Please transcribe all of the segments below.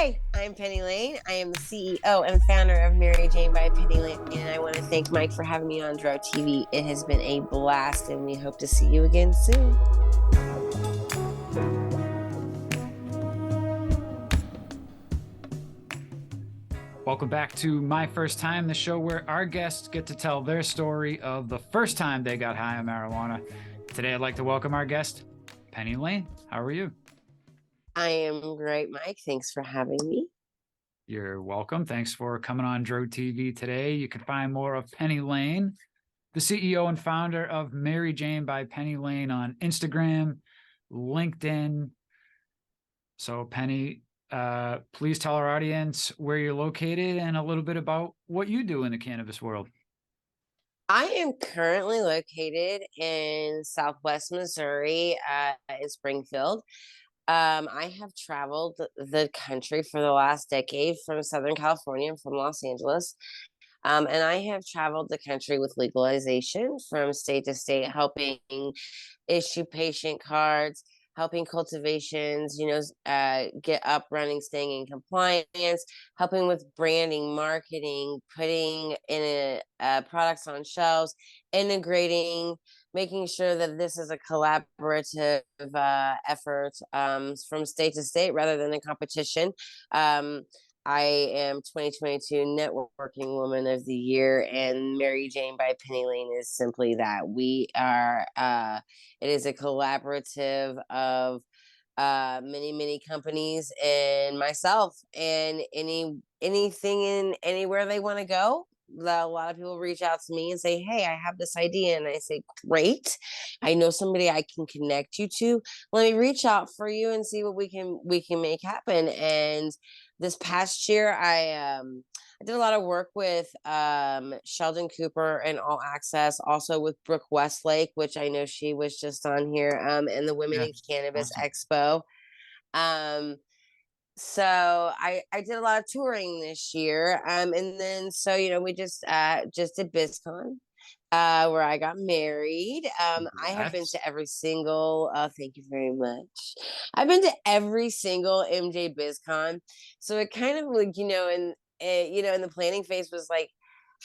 Hi, I'm Penny Lane. I am the CEO and founder of Mary Jane by Penny Lane, and I want to thank Mike for having me on Dro TV. It has been a blast, and we hope to see you again soon. Welcome back to My First Time, the show where our guests get to tell their story of the first time they got high on marijuana. Today, I'd like to welcome our guest, Penny Lane. How are you? I am great, Mike. Thanks for having me. You're welcome. Thanks for coming on Dro TV today. You can find more of Penny Lane, the CEO and founder of Mary Jane by Penny Lane, on Instagram, LinkedIn. So, Penny, please tell our audience where you're located and a little bit about what you do in the cannabis world. I am currently located in Southwest Missouri, in Springfield. I have traveled the country for the last decade from Southern California, from Los Angeles. And I have traveled the country with legalization from state to state, helping issue patient cards, helping cultivations, get up running, staying in compliance, helping with branding, marketing, putting in products on shelves, integrating, making sure that this is a collaborative effort from state to state rather than a competition. I am 2022 Networking Woman of the Year, and Mary Jane by Penny Lane is simply that. We are, it is a collaborative of many companies and myself, and anything and anywhere they want to go. A lot of people reach out to me and say, "Hey, I have this idea," and I say, "Great, I know somebody I can connect you to. Let me reach out for you and see what we can make happen." And this past year, I did a lot of work with Sheldon Cooper and All Access, also with Brooke Westlake, which I know she was just on here, and the Women Yeah, in Cannabis awesome. Expo. Um, so I did a lot of touring this year, and then we just did BizCon, where I got married. I have been Congrats. to every single. Thank you very much. I've been to every single MJ BizCon, so it kind of like in the planning phase was like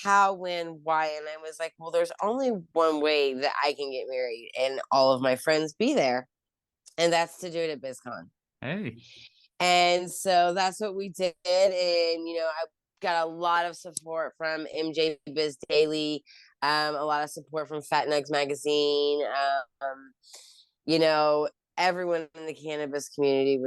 how, when, why, and I was like, well, there's only one way that I can get married and all of my friends be there, and that's to do it at BizCon. Hey, And so that's what we did. And, I got a lot of support from MJ Biz Daily, a lot of support from Fat Nugs Magazine. You know, Everyone in the cannabis community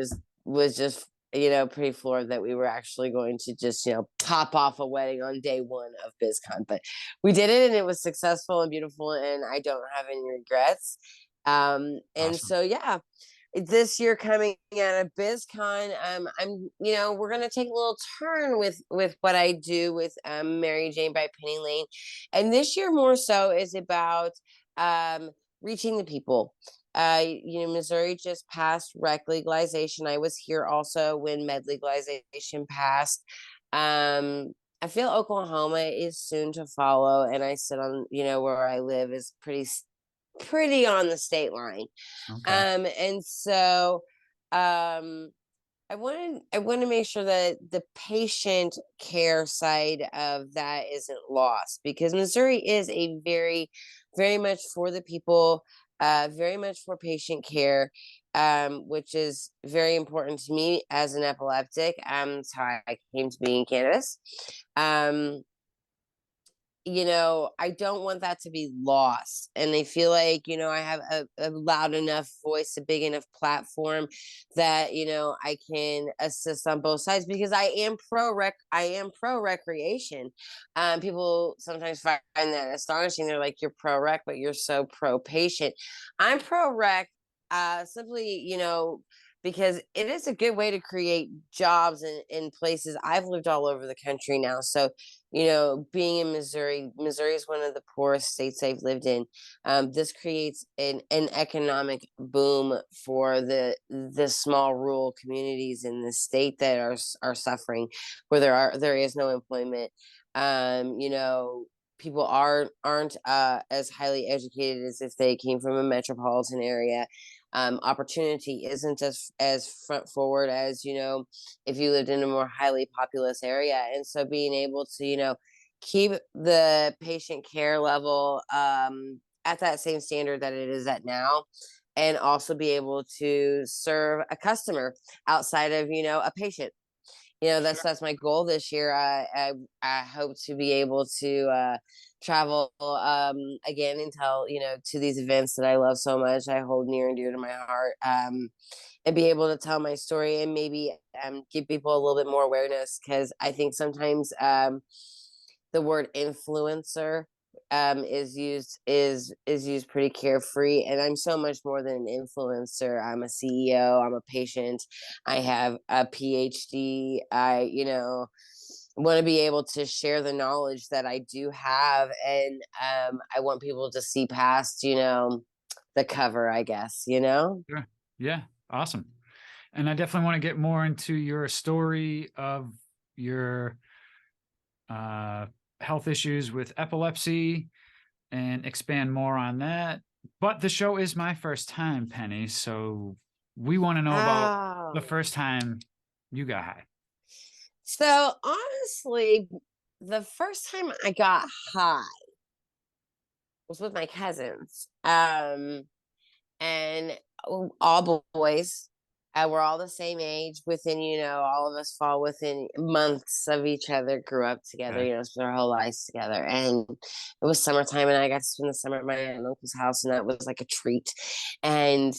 was just, pretty floored that we were actually going to just, pop off a wedding on day one of BizCon. But we did it, and it was successful and beautiful, and I don't have any regrets. And awesome. so, yeah, this year coming out of BizCon, we're gonna take a little turn with what I do with Mary Jane by Penny Lane, and this year more so is about reaching the people. Missouri just passed rec legalization. I was here also when med legalization passed. I feel Oklahoma is soon to follow, and I sit on, where I live is pretty on the state line. Okay. And so I want to make sure that the patient care side of that isn't lost, because Missouri is a very much for the people, very much for patient care, which is very important to me as an epileptic. That's how I came to be in cannabis. Um, I don't want that to be lost. And I feel like, I have a loud enough voice, a big enough platform that, I can assist on both sides, because I am pro recreation. People sometimes find that astonishing. They're like, you're pro rec, but you're so pro patient. I'm pro rec, simply, because it is a good way to create jobs in places. I've lived all over the country now. So, being in Missouri is one of the poorest states I've lived in. This creates an economic boom for the small rural communities in the state that are suffering, where there is no employment. People aren't as highly educated as if they came from a metropolitan area. opportunity isn't as front forward as, if you lived in a more highly populous area. And so being able to, keep the patient care level at that same standard that it is at now, and also be able to serve a customer outside of, a patient. Sure. That's my goal this year. I hope to be able to travel again and tell, to these events that I love so much, I hold near and dear to my heart, and be able to tell my story, and maybe give people a little bit more awareness, because I think sometimes the word influencer is used pretty carefree, and I'm so much more than an influencer. I'm a CEO, I'm a patient, I have a PhD. I want to be able to share the knowledge that I do have, and I want people to see past the cover, I guess. Sure. Yeah. Awesome. And I definitely want to get more into your story of your uh, health issues with epilepsy and expand more on that. But the show is my first time, Penny. So we want to know about the Oh, first time you got high. so honestly, the first time I got high was with my cousins. And all boys. We're all the same age. Within, all of us fall within months of each other. Grew up together, Okay. spent our whole lives together. And it was summertime, and I got to spend the summer at my aunt and uncle's house, and that was like a treat. And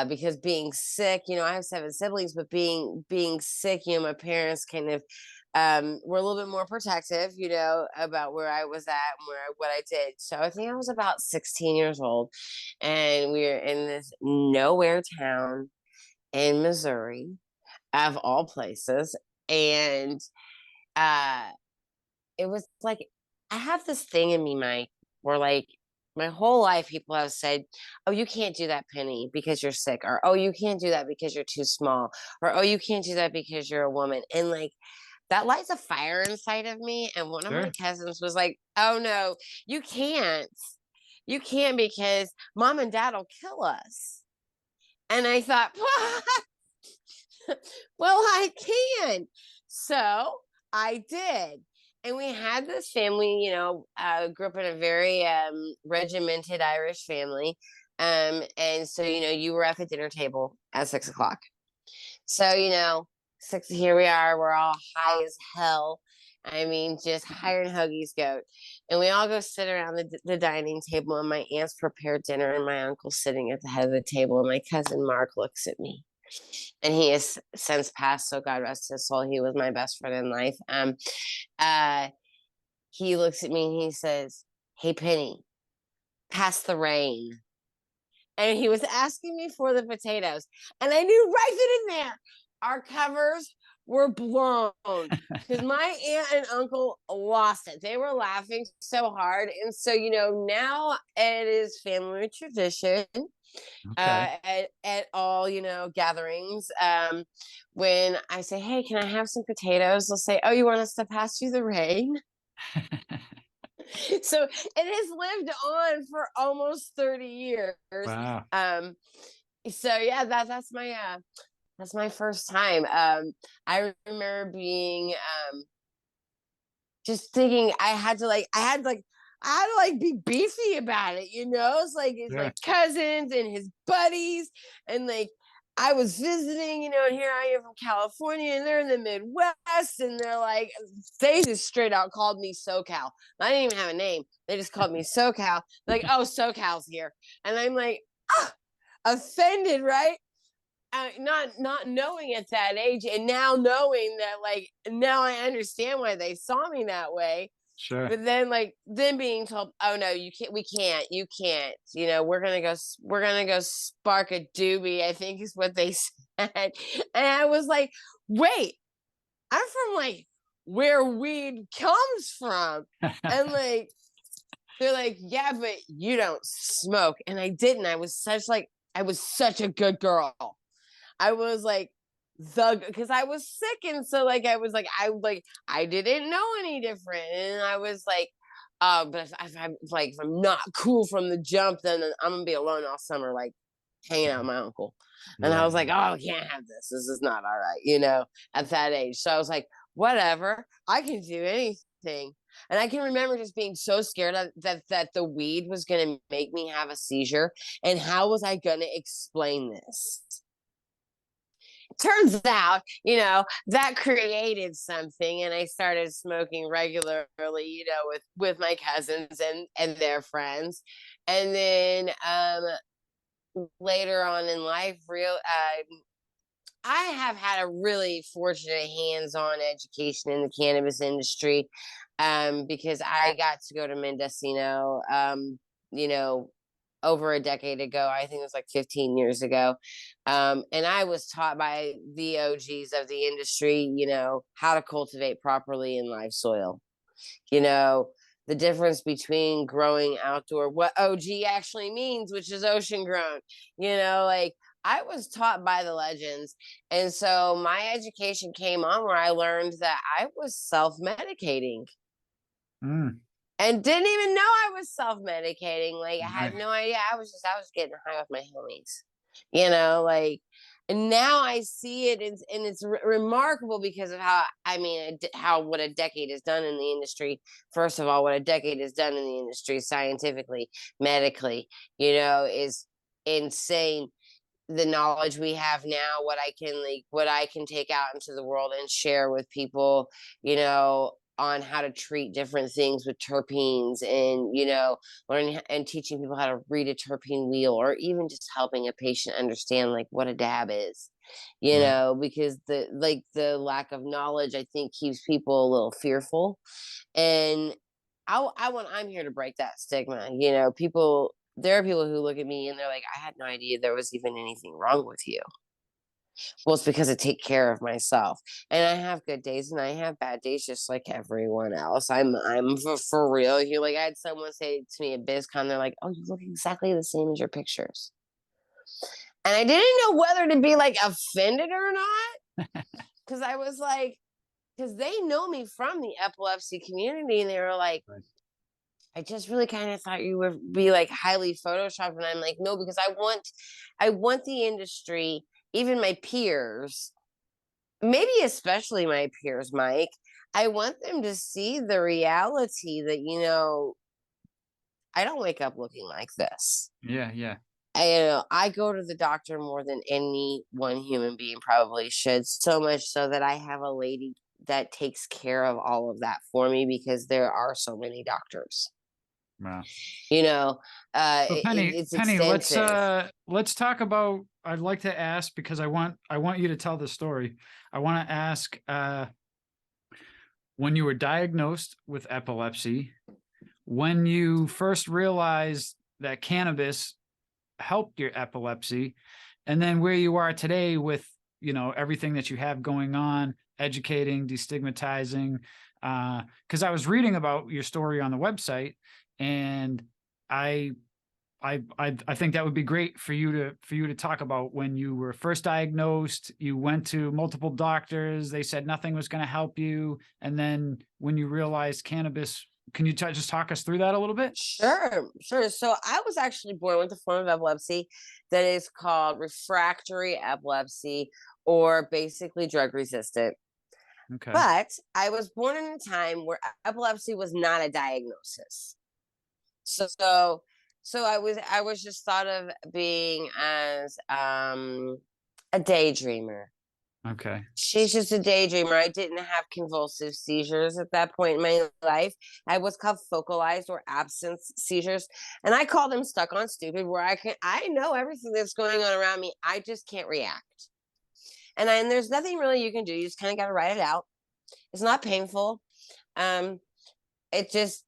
because being sick, I have seven siblings, but being sick, my parents kind of were a little bit more protective, about where I was at and what I did. So I think I was about 16 years old, and we were in this nowhere town in Missouri, of all places. And uh it was like, I have this thing in me, Mike, where like my whole life people have said, "Oh, you can't do that, Penny, because you're sick," or "Oh, you can't do that because you're too small," or "Oh, you can't do that because you're a woman." And like that lights a fire inside of me. And one of my Sure. cousins was like, "Oh no, you can't. You can't, because mom and dad will kill us." And I thought, well, I can. So I did. And we had this family, grew up in a very regimented Irish family. And so, you were at the dinner table at 6 o'clock. So, six, here we are. We're all high as hell. I mean, just higher than Hoagie's goat. And we all go sit around the dining table, and my aunt's prepared dinner, and my uncle's sitting at the head of the table. And my cousin Mark looks at me, and he has since passed, so God rest his soul. He was my best friend in life. Uh, he looks at me and he says, "Hey, Penny, pass the rain." And he was asking me for the potatoes. And I knew right then and there our covers were blown, because my aunt and uncle lost it. They were laughing so hard. And so, now it is family tradition Okay. at all, gatherings. When I say, "Hey, can I have some potatoes?" They'll say, "Oh, you want us to pass you the rain?" So it has lived on for almost 30 years. Wow. Um, so yeah, that's my first time. I remember being just thinking I had to like be beefy about it, It's like it's my Sure. cousins and his buddies, and like I was visiting, and here I am from California, and they're in the Midwest, and they just straight out called me SoCal. I didn't even have a name. They just called me SoCal. Like, "Oh, SoCal's here," and I'm like, ah, offended, right? Not knowing at that age, and now knowing that, like, now I understand why they saw me that way. Sure. But then, like, then being told, "Oh no, you can't, we're gonna go spark a doobie," I think is what they said. And I was like, "Wait, I'm from like where weed comes from." And like they're like, "Yeah, but you don't smoke." And I didn't. I was such a good girl. I was like because I was sick, and so like I didn't know any different, and I was like, but if I'm not cool from the jump, then I'm gonna be alone all summer. Like, hanging out with my uncle. And I Yeah. was like, oh, I can't have this. This is not all right, you know, at that age. So I was like, whatever, I can do anything. And I can remember just being so scared that the weed was going to make me have a seizure. And how was I going to explain this? Turns out, you know, that created something, and I started smoking regularly, you know, with my cousins and their friends. And then later on in life, I have had a really fortunate hands-on education in the cannabis industry, because I got to go to Mendocino, you know, over a decade ago. I think it was like 15 years ago. And I was taught by the OGs of the industry, you know, how to cultivate properly in live soil. You know, the difference between growing outdoor, what OG actually means, which is ocean grown. You know, like I was taught by the legends. And so my education came on where I learned that I was self medicating Mm, and didn't even know I was self medicating. Like I had right. no idea. I was getting high with my homies, you know, like. And now I see it, and it's remarkable because of how I mean how what a decade has done in the industry. First of all, what a decade has done in the industry, scientifically, medically, you know, is insane. The knowledge we have now, what I can take out into the world and share with people, you know, on how to treat different things with terpenes, and you know, learning and teaching people how to read a terpene wheel, or even just helping a patient understand like what a dab is, you Right. know, because the lack of knowledge, I think, keeps people a little fearful. And I'm here to break that stigma. You know, there are people who look at me and they're like, I had no idea there was even anything wrong with you. Well, it's because I take care of myself. And I have good days and I have bad days just like everyone else. I'm for real. You like I had someone say to me at BizCon, they're like, oh, you look exactly the same as your pictures. And I didn't know whether to be like offended or not. Cause I was like, because they know me from the epilepsy community, and they were like, Right. I just really kind of thought you would be like highly photoshopped. And I'm like, no, because I want the industry, even my peers, maybe especially my peers, Mike, I want them to see the reality that, you know, I don't wake up looking like this. Yeah. Yeah. I go to the doctor more than any one human being probably should, so much so that I have a lady that takes care of all of that for me because there are so many doctors. Wow. You know, So Penny, it's Penny, extensive. let's talk about. I'd like to ask because I want you to tell the story. I want to ask when you were diagnosed with epilepsy, when you first realized that cannabis helped your epilepsy, and then where you are today with, you know, everything that you have going on, educating, destigmatizing. Because I was reading about your story on the website, and I I think that would be great for you to talk about when you were first diagnosed. You went to multiple doctors. They said nothing was going to help you, and then when you realized cannabis, can you just talk us through that a little bit? Sure, sure. So I was actually born with a form of epilepsy that is called refractory epilepsy, or basically drug resistant. Okay. But I was born in a time where epilepsy was not a diagnosis. So I was just thought of being as a daydreamer. Okay. She's just a daydreamer. I didn't have convulsive seizures at that point in my life. I was called focalized or absence seizures. And I call them stuck on stupid, where I know everything that's going on around me. I just can't react. And there's nothing really you can do. You just kind of gotta write it out. It's not painful. Um, it just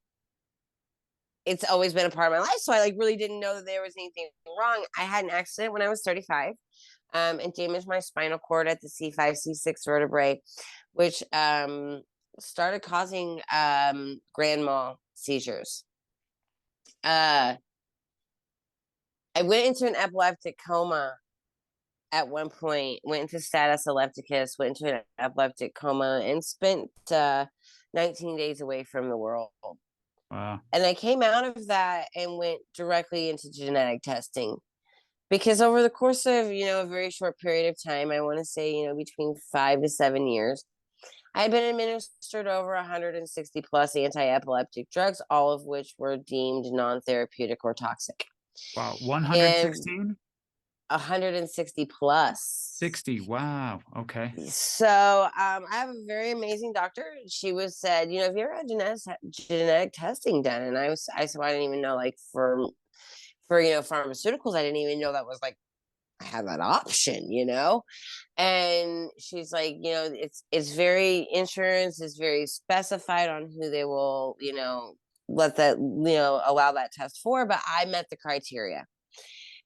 it's always been a part of my life. So I like really didn't know that there was anything wrong. I had an accident when I was 35, and damaged my spinal cord at the C5, C6 vertebrae, which started causing grand mal seizures. Uh, I went into an epileptic coma at one point, went into status epilepticus, went into an epileptic coma, and spent 19 days away from the world. Wow. And I came out of that and went directly into genetic testing. because over the course of, a very short period of time, I want to say, between 5 to 7 years, I had been administered over 160 plus anti-epileptic drugs, all of which were deemed non-therapeutic or toxic. Wow, And 116? 160 plus. 60. Wow. Okay. So I have a very amazing doctor. She was said, have you ever had genetic testing done? And I said, well, I didn't even know, like, for pharmaceuticals, I didn't even know that was like I had that option. And she's like, it's very insurance is very specified on who they will, let that, allow that test for, but I met the criteria.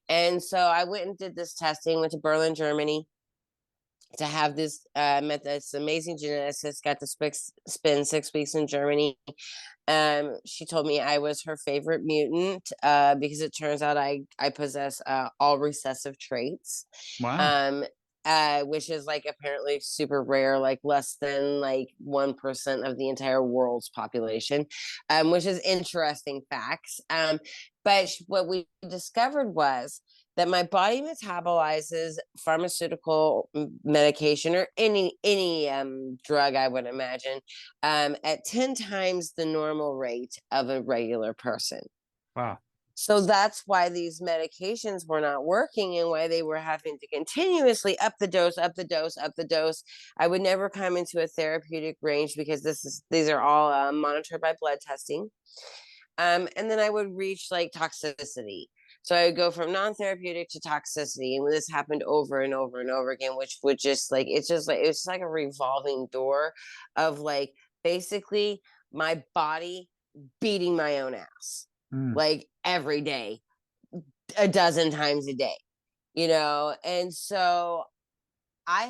And so I went and did this testing, went to Berlin, Germany to have this, met this amazing geneticist, got to spend 6 weeks in Germany. She told me I was her favorite mutant, because it turns out I possess, all recessive traits, Wow. um, which is like apparently super rare, like less than like 1% of the entire world's population, which is interesting facts. But what we discovered was that my body metabolizes pharmaceutical medication or any drug, I would imagine, at 10 times the normal rate of a regular person. Wow. So that's why these medications were not working and why they were having to continuously up the dose, up the dose, up the dose. I would never come into a therapeutic range because these are all, monitored by blood testing. And then I would reach like toxicity. So I would go from non-therapeutic to toxicity, and this happened over and over and over again, which would just like it's just like a revolving door of like basically my body beating my own ass Mm. like every day, a dozen times a day. And so I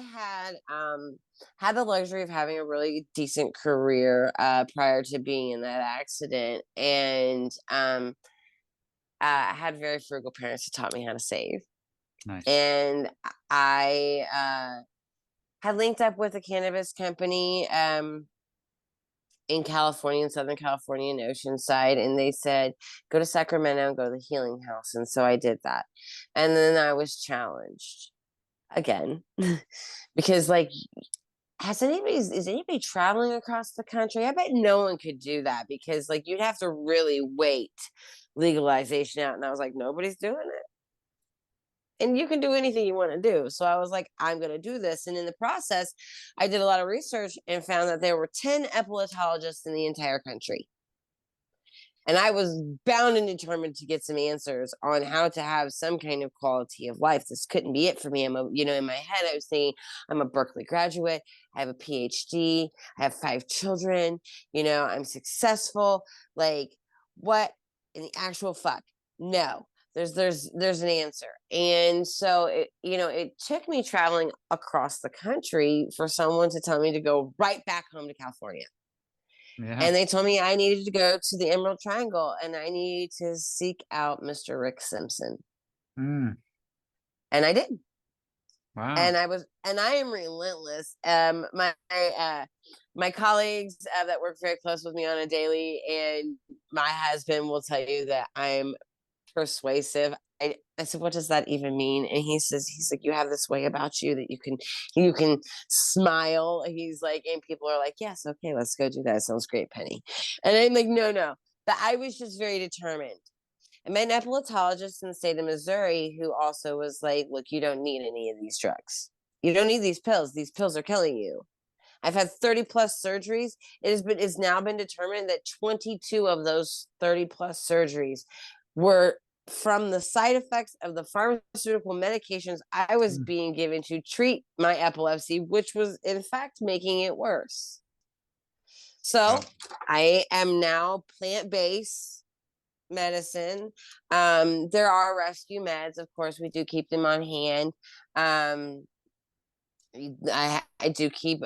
had the luxury of having a really decent career, prior to being in that accident, and I had very frugal parents who taught me how to save. Nice. And I had linked up with a cannabis company, in California, in Southern California, in Oceanside, and they said, go to Sacramento and go to the Healing House. And so I did that. And then I was challenged again because, like, is anybody traveling across the country? I bet no one could do that because, like, you'd have to really wait legalization out. And I was like, nobody's doing it. And you can do anything you want to do. So I was like, I'm going to do this. And in the process, I did a lot of research and found that there were 10 epileptologists in the entire country. And I was bound and determined to get some answers on how to have some kind of quality of life. This couldn't be it for me. In my head, I was thinking, I'm a Berkeley graduate. I have a PhD. I have 5 children. I'm successful. Like, what in the actual fuck? No, there's an answer. And so it took me traveling across the country for someone to tell me to go right back home to California. Yeah. And they told me I needed to go to the Emerald Triangle and I needed to seek out Mr. Rick Simpson. Mm. And I did. Wow. And I am relentless. My colleagues, that work very close with me on a daily, and my husband will tell you that I'm persuasive. I said, what does that even mean? And he's like, you have this way about you that you can smile. He's like, and people are like, yes, okay, let's go do that. Sounds great, Penny. And I'm like, no. But I was just very determined. I met an epileptologist in the state of Missouri who also was like, look, you don't need any of these drugs. You don't need these pills. These pills are killing you. I've had 30 plus surgeries. It's now been determined that 22 of those 30 plus surgeries were from the side effects of the pharmaceutical medications I was Mm. being given to treat my epilepsy, which was in fact making it worse. So Wow. I am now plant-based medicine. There are rescue meds, of course, we do keep them on hand. Um, I do keep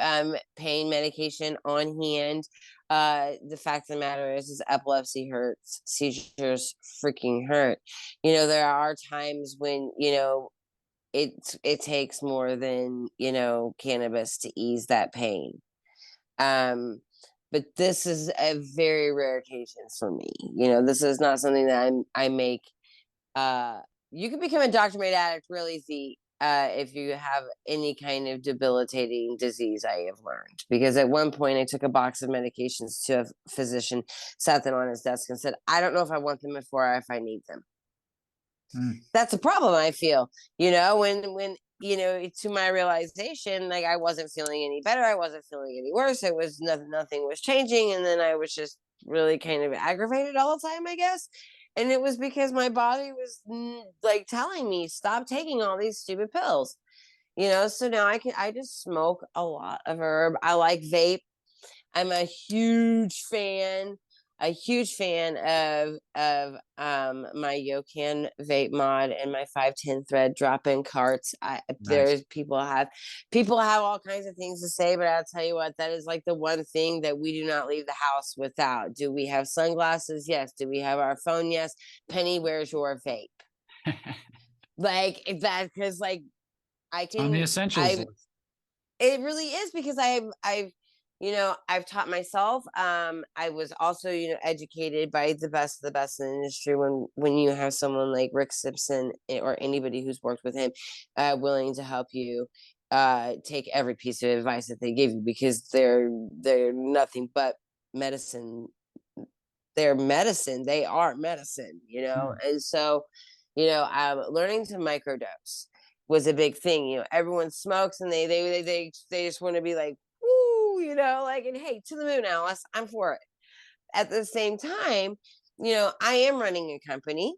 pain medication on hand. The fact of the matter is epilepsy hurts, seizures freaking hurt. There are times when it takes more than cannabis to ease that pain. Um, but this is a very rare occasion for me. This is not something that I make uh you can become a Dr. Made addict real easy if you have any kind of debilitating disease. I have learned because at one point I took a box of medications to a physician, sat them on his desk, and said, "I don't know if I want them before or if I need them." Mm. That's a problem. I feel, when to my realization, like I wasn't feeling any better, I wasn't feeling any worse. It was nothing was changing, and then I was just really kind of aggravated all the time, I guess. And it was because my body was like telling me stop taking all these stupid pills. So now I just smoke a lot of herb. I like vape. I'm a huge fan of my Yokan vape mod and my 510 thread drop-in carts. Nice. People have all kinds of things to say, but I'll tell you what, that is like the one thing that we do not leave the house without. Do we have sunglasses? Yes. Do we have our phone? Yes. Penny, where's your vape? Like if that, because like I On the can essentials I list. it really is because I've taught myself. I was also, educated by the best of the best in the industry. When you have someone like Rick Simpson or anybody who's worked with him, willing to help you, take every piece of advice that they give you because they're nothing but medicine. They're medicine. They are medicine, Mm. and so, learning to microdose was a big thing. Everyone smokes and they just want to be like, woo, like, and hey, to the moon, Alice, I'm for it. At the same time, I am running a company.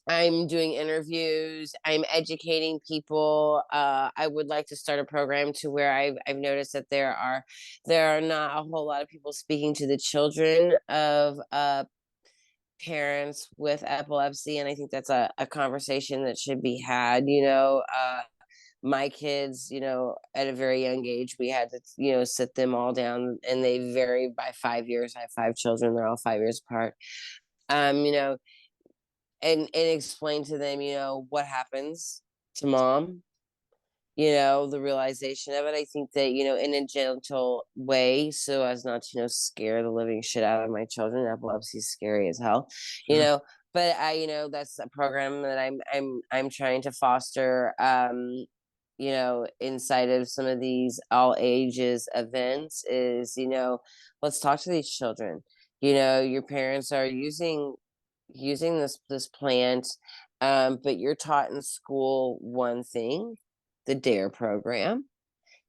I'm doing interviews. I'm educating people. I would like to start a program to where I've noticed that there are not a whole lot of people speaking to the children of parents with epilepsy, and I think that's a conversation that should be had. My kids, at a very young age, we had to, sit them all down, and they vary by 5 years. I have 5 children; they're all 5 years apart. Um, you know, and explain to them, what happens to mom, the realization of it. I think that, in a gentle way, so as not to, scare the living shit out of my children. Epilepsy is scary as hell, you Sure. know. But that's a program that I'm trying to foster, inside of some of these all ages events is, let's talk to these children. Your parents are using this plant, but you're taught in school one thing, the DARE program,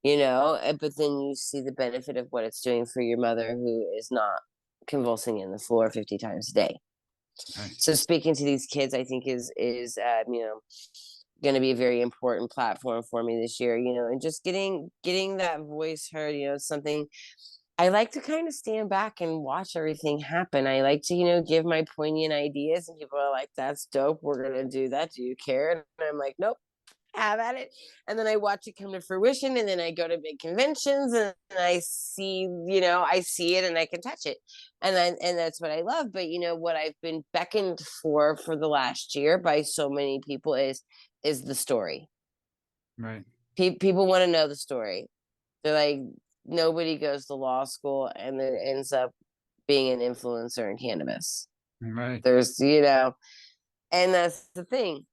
but then you see the benefit of what it's doing for your mother who is not convulsing in the floor 50 times a day. Right. So speaking to these kids, I think is going to be a very important platform for me this year, and just getting that voice heard, something I like to kind of stand back and watch everything happen. I like to, give my poignant ideas, and people are like, "That's dope. We're gonna do that. Do you care?" And I'm like, "Nope, have at it." And then I watch it come to fruition, and then I go to big conventions, and I see it, and I can touch it, and that's what I love. But what I've been beckoned for the last year by so many people is the story. Right. People want to know the story. They're like, nobody goes to law school and then ends up being an influencer in cannabis. Right. There's, and that's the thing.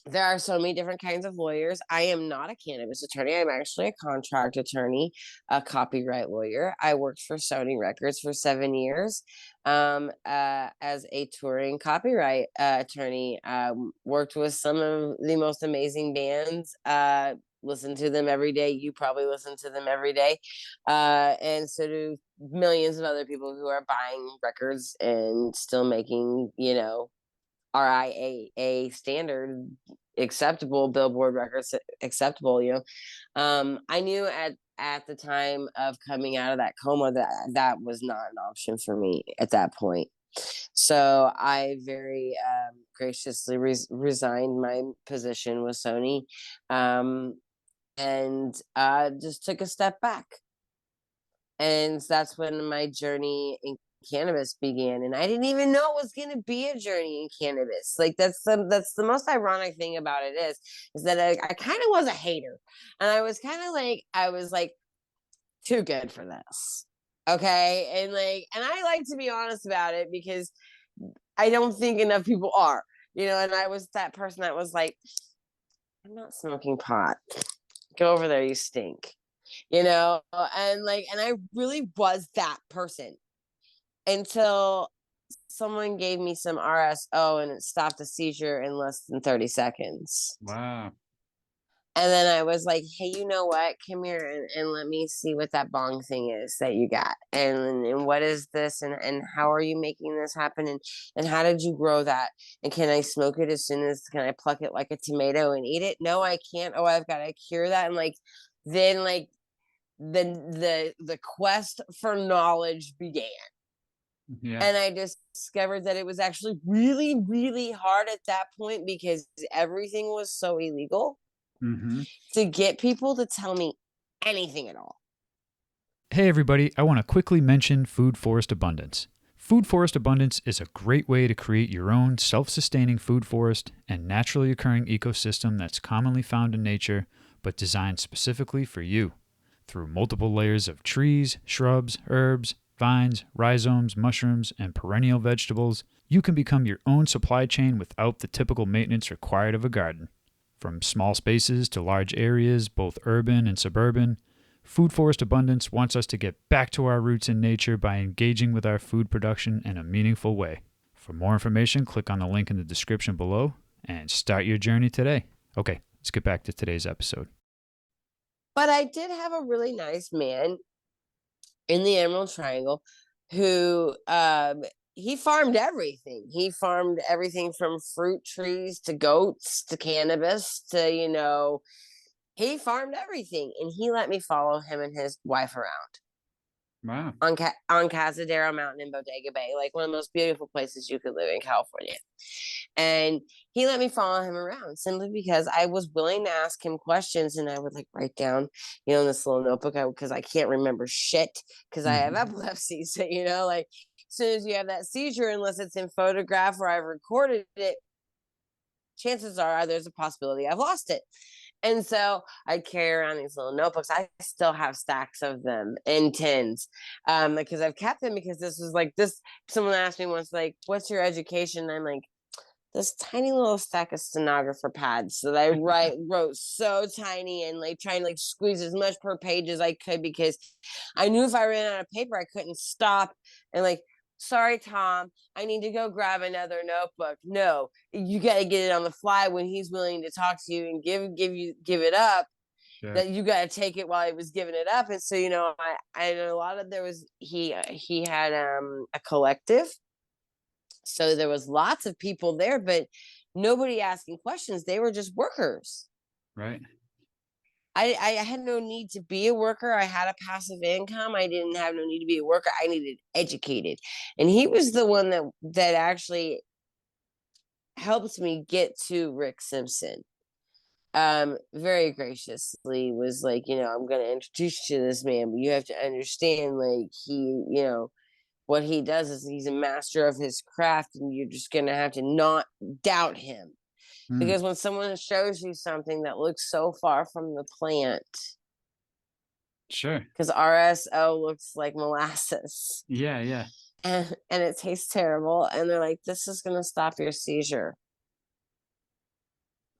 There are so many different kinds of lawyers. I am not a cannabis attorney. I'm actually a contract attorney, a copyright lawyer. I worked for Sony Records for 7 years, as a touring copyright attorney. Worked with some of the most amazing bands. Listen to them every day. You probably listen to them every day. And so do millions of other people who are buying records and still making, RIAA standard acceptable Billboard records acceptable. I knew at the time of coming out of that coma that that was not an option for me at that point. So I very graciously resigned my position with Sony, and just took a step back, and that's when my journey in cannabis began, and I didn't even know it was going to be a journey in cannabis. Like that's the most ironic thing about it is that I kind of was a hater, and I was like too good for this, okay, and I like to be honest about it because I don't think enough people are. And I was that person that was like, I'm not smoking pot. Go over there, you stink. And I really was that person until someone gave me some RSO and it stopped the seizure in less than 30 seconds. Wow. And then I was like, hey, you know what? Come here and let me see what that bong thing is that you got. And what is this? And how are you making this happen? And how did you grow that? And can I smoke it can I pluck it like a tomato and eat it? No, I can't. Oh, I've got to cure that. And then the quest for knowledge began. Yeah. And I discovered that it was actually really, really hard at that point because everything was so illegal Mm-hmm. to get people to tell me anything at all. Hey everybody, I want to quickly mention food forest abundance. Food forest abundance is a great way to create your own self-sustaining food forest and naturally occurring ecosystem that's commonly found in nature but designed specifically for you. Through multiple layers of trees, shrubs, herbs, vines, rhizomes, mushrooms, and perennial vegetables, you can become your own supply chain without the typical maintenance required of a garden. From small spaces to large areas, both urban and suburban, Food Forest Abundance wants us to get back to our roots in nature by engaging with our food production in a meaningful way. For more information, click on the link in the description below and start your journey today. Okay, let's get back to today's episode. But I did have a really nice man in the Emerald Triangle who he farmed everything. He farmed everything from fruit trees to goats to cannabis to he farmed everything, and he let me follow him and his wife around Wow. on Cazadero Mountain in Bodega Bay, like one of the most beautiful places you could live in California. And he let me follow him around simply because I was willing to ask him questions, and I would write down, in this little notebook because I can't remember shit because I have Mm-hmm. epilepsy. So as soon as you have that seizure, unless it's in photograph or I've recorded it, chances are there's a possibility I've lost it. And so I carry around these little notebooks. I still have stacks of them in tins because I've kept them because this was this. Someone asked me once, what's your education? And I'm like, this tiny little stack of stenographer pads that I wrote so tiny and trying to squeeze as much per page as I could because I knew if I ran out of paper, I couldn't stop and sorry, Tom, I need to go grab another notebook. No, you got to get it on the fly when he's willing to talk to you and give it up. Yeah. That you got to take it while he was giving it up. And so I know a lot of he had a collective, so there was lots of people there, but nobody asking questions. They were just workers. Right. I had no need to be a worker. I had a passive income. I didn't have no need to be a worker. I needed educated. And he was the one that actually helped me get to Rick Simpson. Very graciously was I'm gonna introduce you to this man, but you have to understand what he does is he's a master of his craft, and you're just gonna have to not doubt him. Mm. Because when someone shows you something that looks so far from the plant, Sure. because RSO looks like molasses Yeah, yeah. and it tastes terrible, and they're like, this is going to stop your seizure.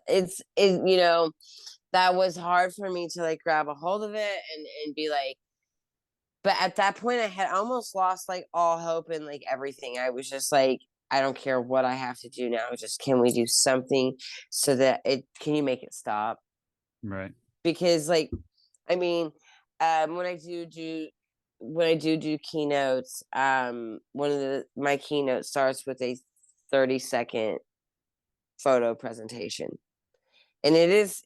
That was hard for me to grab a hold of it and be like, but at that point I had almost lost all hope and everything. I was just like, I don't care what I have to do now. Just can we do something so that can you make it stop? Right. Because I mean, when I do keynotes, one of my keynote starts with a 30-second photo presentation, and it is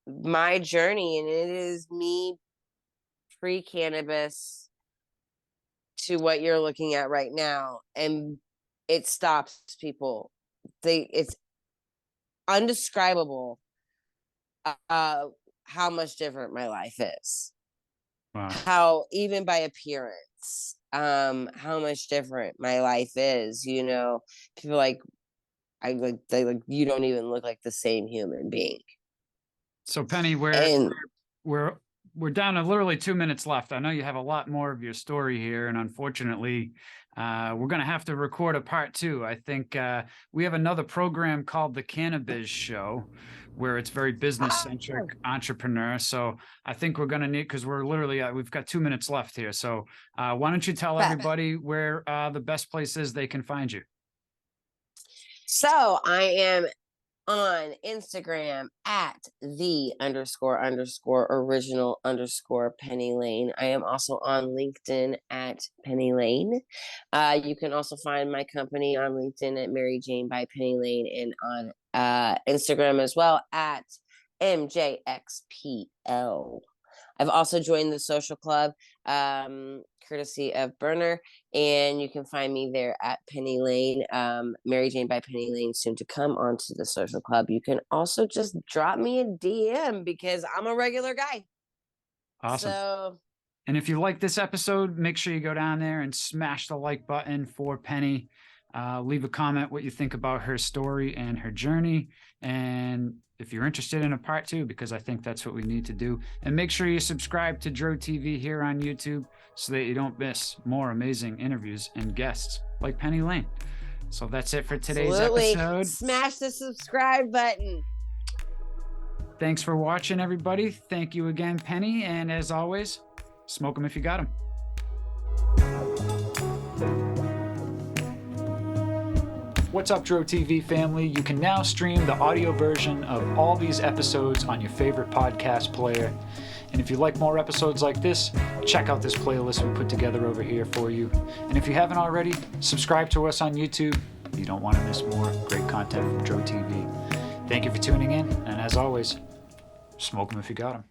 my journey, and it is me pre-cannabis to what you're looking at right now, and it stops people. It's undescribable how much different my life is. Wow. How even by appearance, how much different my life is. People you don't even look like the same human being. So Penny, And we're we're down to literally 2 minutes left. I know you have a lot more of your story here, and unfortunately, We're going to have to record a part 2. I think we have another program called the Cannabis Show, where it's very business centric, entrepreneur. So I think we're going to need, because we're literally, we've got 2 minutes left here. So why don't you tell everybody where the best place is they can find you? So I am on Instagram at __original_Penny Lane. I am also on LinkedIn at Penny Lane. You can also find my company on LinkedIn at Mary Jane by Penny Lane, and on Instagram as well at MJXPL. I've also joined the social club, courtesy of Burner, and you can find me there at Penny Lane, Mary Jane by Penny Lane, soon to come onto the social club. You can also just drop me a DM because I'm a regular guy. Awesome. So, and if you like this episode, make sure you go down there and smash the like button for Penny. Leave a comment what you think about her story and her journey. And if you're interested in a part 2, because I think that's what we need to do. And make sure you subscribe to Dro TV here on YouTube so that you don't miss more amazing interviews and guests like Penny Lane. So that's it for today's episode. Smash the subscribe button. Thanks for watching, everybody. Thank you again, Penny. And as always, smoke them if you got them. What's up, Dro TV family? You can now stream the audio version of all these episodes on your favorite podcast player. And if you like more episodes like this, check out this playlist we put together over here for you. And if you haven't already, subscribe to us on YouTube. You don't want to miss more great content from Dro TV. Thank you for tuning in, and as always, smoke them if you got them.